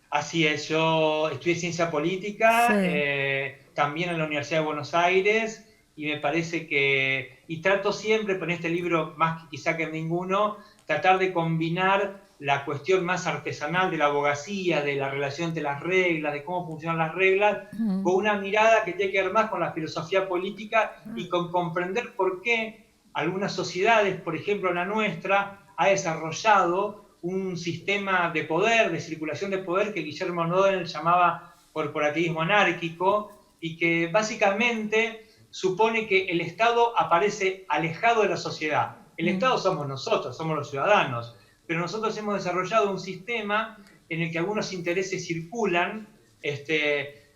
Así es, yo estudié Ciencia Política, Sí. también en la Universidad de Buenos Aires, y me parece que, y trato siempre, con este libro más que quizá que ninguno, tratar de combinar la cuestión más artesanal de la abogacía, de la relación entre las reglas, de cómo funcionan las reglas, con una mirada que tiene que ver más con la filosofía política y con comprender por qué algunas sociedades, por ejemplo la nuestra, ha desarrollado un sistema de poder, de circulación de poder que Guillermo O'Donnell llamaba corporativismo anárquico y que básicamente supone que el Estado aparece alejado de la sociedad. El Estado somos nosotros, somos los ciudadanos, pero nosotros hemos desarrollado un sistema en el que algunos intereses circulan,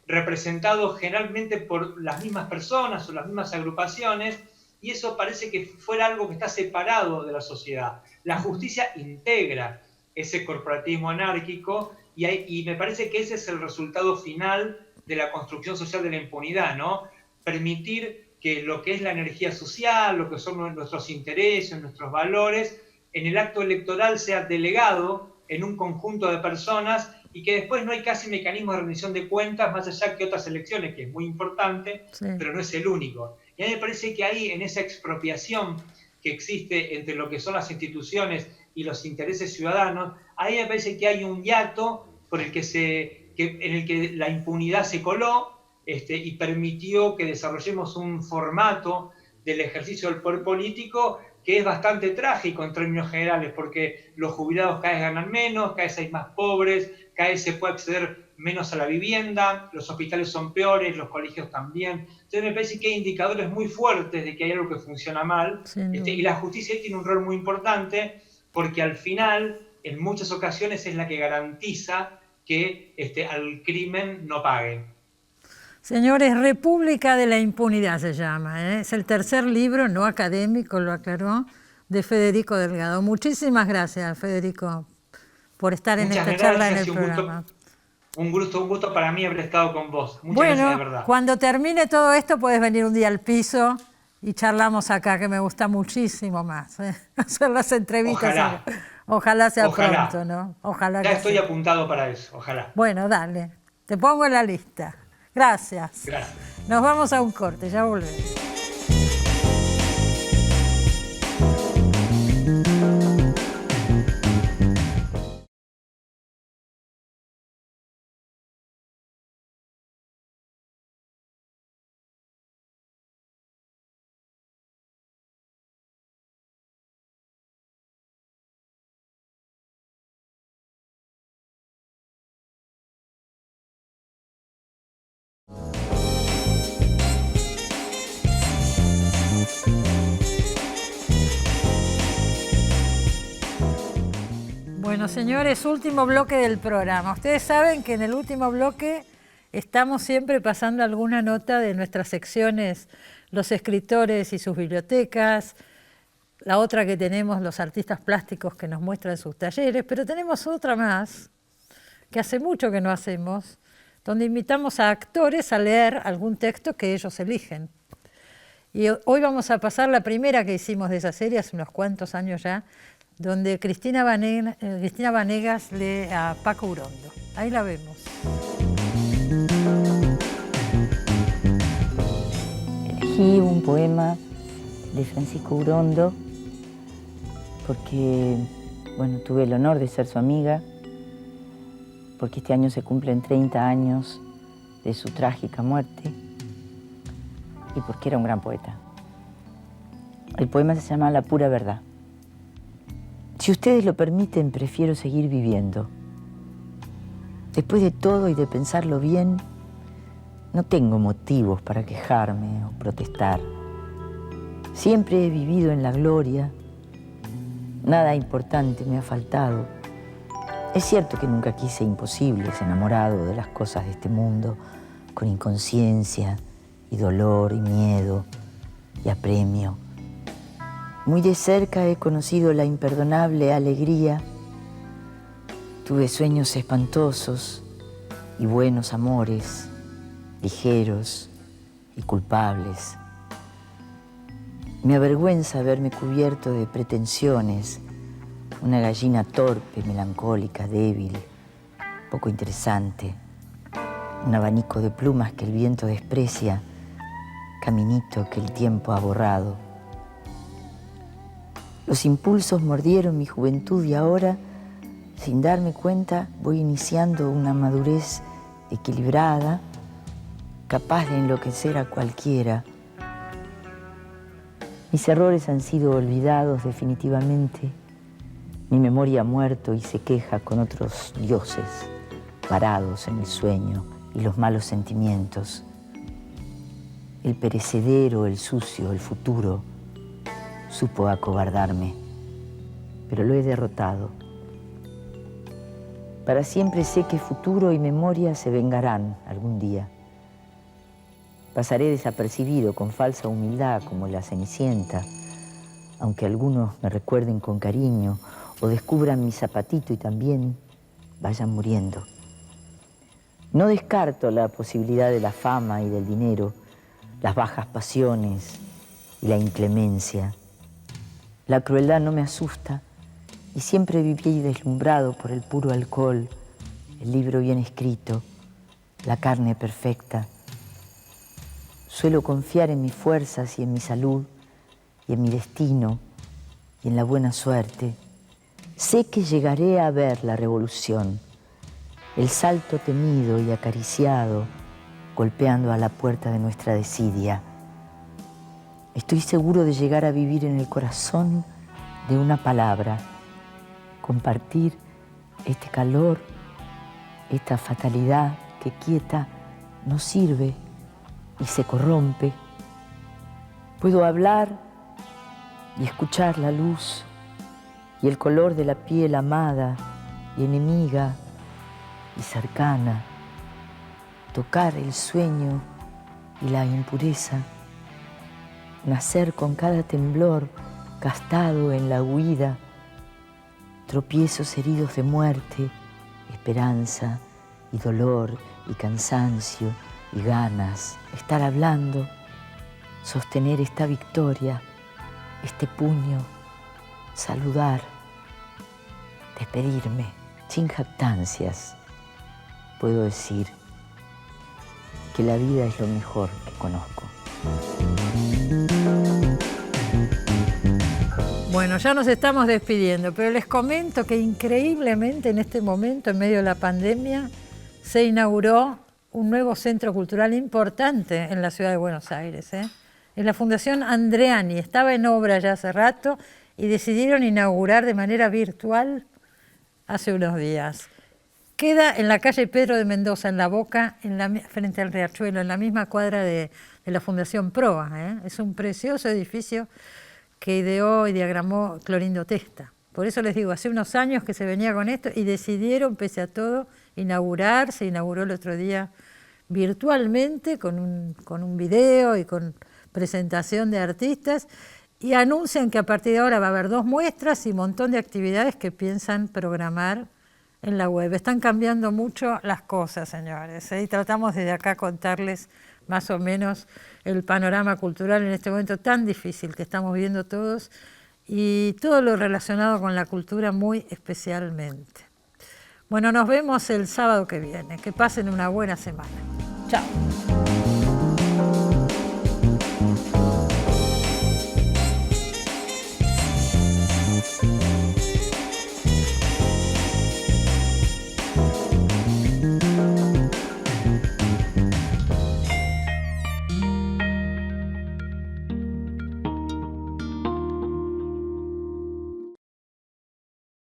representados generalmente por las mismas personas o las mismas agrupaciones, y eso parece que fuera algo que está separado de la sociedad. La justicia integra ese corporativismo anárquico y me parece que ese es el resultado final de la construcción social de la impunidad, ¿no? Permitir que lo que es la energía social, lo que son nuestros intereses, nuestros valores, en el acto electoral sea delegado en un conjunto de personas y que después no hay casi mecanismo de rendición de cuentas más allá que otras elecciones, que es muy importante, sí, pero no es el único. Y a mí me parece que ahí, en esa expropiación que existe entre lo que son las instituciones y los intereses ciudadanos, ahí me parece que hay un hiato por el en el que la impunidad se coló y permitió que desarrollemos un formato del ejercicio del poder político que es bastante trágico en términos generales, porque los jubilados cada vez ganan menos, cada vez hay más pobres, cada vez se puede acceder menos a la vivienda, los hospitales son peores, los colegios también. Entonces me parece que hay indicadores muy fuertes de que hay algo que funciona mal, sí, y la justicia tiene un rol muy importante, porque al final, en muchas ocasiones, es la que garantiza que al crimen no pague. Señores, República de la Impunidad se llama, ¿eh? Es el tercer libro, no académico, lo aclaró, de Federico Delgado. Muchísimas gracias, Federico, por estar en esta charla en el programa. Un gusto para mí haber estado con vos. Muchas gracias, de verdad. Cuando termine todo esto, puedes venir un día al piso y charlamos acá, que me gusta muchísimo más, ¿eh? Hacer las entrevistas. Ojalá. Ojalá sea pronto, ¿no? Ojalá ya que estoy sea. apuntado para eso, ojalá. Bueno, dale. Te pongo en la lista. Gracias. Gracias. Nos vamos a un corte, ya volvemos. Bueno, señores, último bloque del programa. Ustedes saben que en el último bloque estamos siempre pasando alguna nota de nuestras secciones, los escritores y sus bibliotecas, la otra que tenemos, los artistas plásticos que nos muestran sus talleres, pero tenemos otra más, que hace mucho que no hacemos, donde invitamos a actores a leer algún texto que ellos eligen. Y hoy vamos a pasar la primera que hicimos de esa serie, hace unos cuantos años ya, donde Cristina Vanegas lee a Paco Urondo. Ahí la vemos. Elegí un poema de Francisco Urondo porque, bueno, tuve el honor de ser su amiga, porque este año se cumplen 30 años de su trágica muerte y porque era un gran poeta. El poema se llama La pura verdad. Si ustedes lo permiten, prefiero seguir viviendo. Después de todo y de pensarlo bien, no tengo motivos para quejarme o protestar. Siempre he vivido en la gloria. Nada importante me ha faltado. Es cierto que nunca quise imposibles, enamorado de las cosas de este mundo, con inconsciencia y dolor y miedo y apremio. Muy de cerca he conocido la imperdonable alegría. Tuve sueños espantosos y buenos amores, ligeros y culpables. Me avergüenza haberme cubierto de pretensiones, una gallina torpe, melancólica, débil, poco interesante, un abanico de plumas que el viento desprecia, caminito que el tiempo ha borrado. Los impulsos mordieron mi juventud y ahora, sin darme cuenta, voy iniciando una madurez equilibrada, capaz de enloquecer a cualquiera. Mis errores han sido olvidados definitivamente. Mi memoria ha muerto y se queja con otros dioses, varados en el sueño y los malos sentimientos. El perecedero, el sucio, el futuro, supo acobardarme, pero lo he derrotado. Para siempre sé que futuro y memoria se vengarán algún día. Pasaré desapercibido con falsa humildad como la Cenicienta, aunque algunos me recuerden con cariño o descubran mi zapatito y también vayan muriendo. No descarto la posibilidad de la fama y del dinero, las bajas pasiones y la inclemencia. La crueldad no me asusta y siempre viví deslumbrado por el puro alcohol, el libro bien escrito, la carne perfecta. Suelo confiar en mis fuerzas y en mi salud y en mi destino y en la buena suerte. Sé que llegaré a ver la revolución, el salto temido y acariciado, golpeando a la puerta de nuestra desidia. Estoy seguro de llegar a vivir en el corazón de una palabra, compartir este calor, esta fatalidad que quieta no sirve y se corrompe. Puedo hablar y escuchar la luz y el color de la piel amada y enemiga y cercana, tocar el sueño y la impureza, nacer con cada temblor gastado en la huida, tropiezos heridos de muerte, esperanza y dolor y cansancio y ganas, estar hablando, sostener esta victoria, este puño, saludar, despedirme, sin jactancias. Puedo decir que la vida es lo mejor que conozco. Bueno, ya nos estamos despidiendo, pero les comento que increíblemente en este momento, en medio de la pandemia, se inauguró un nuevo centro cultural importante en la ciudad de Buenos Aires. Es la Fundación Andreani, estaba en obra ya hace rato y decidieron inaugurar de manera virtual hace unos días. Queda en la calle Pedro de Mendoza, en La Boca, frente al Riachuelo, en la misma cuadra de la Fundación Proa. Es un precioso edificio que ideó y diagramó Clorindo Testa. Por eso les digo, hace unos años que se venía con esto y decidieron, pese a todo, inaugurar. Se inauguró el otro día virtualmente con un video y con presentación de artistas, y anuncian que a partir de ahora va a haber 2 muestras y un montón de actividades que piensan programar en la web. Están cambiando mucho las cosas, señores, y tratamos desde acá contarles más o menos el panorama cultural en este momento tan difícil que estamos viendo todos, y todo lo relacionado con la cultura muy especialmente. Bueno, nos vemos el sábado que viene. Que pasen una buena semana. Chao.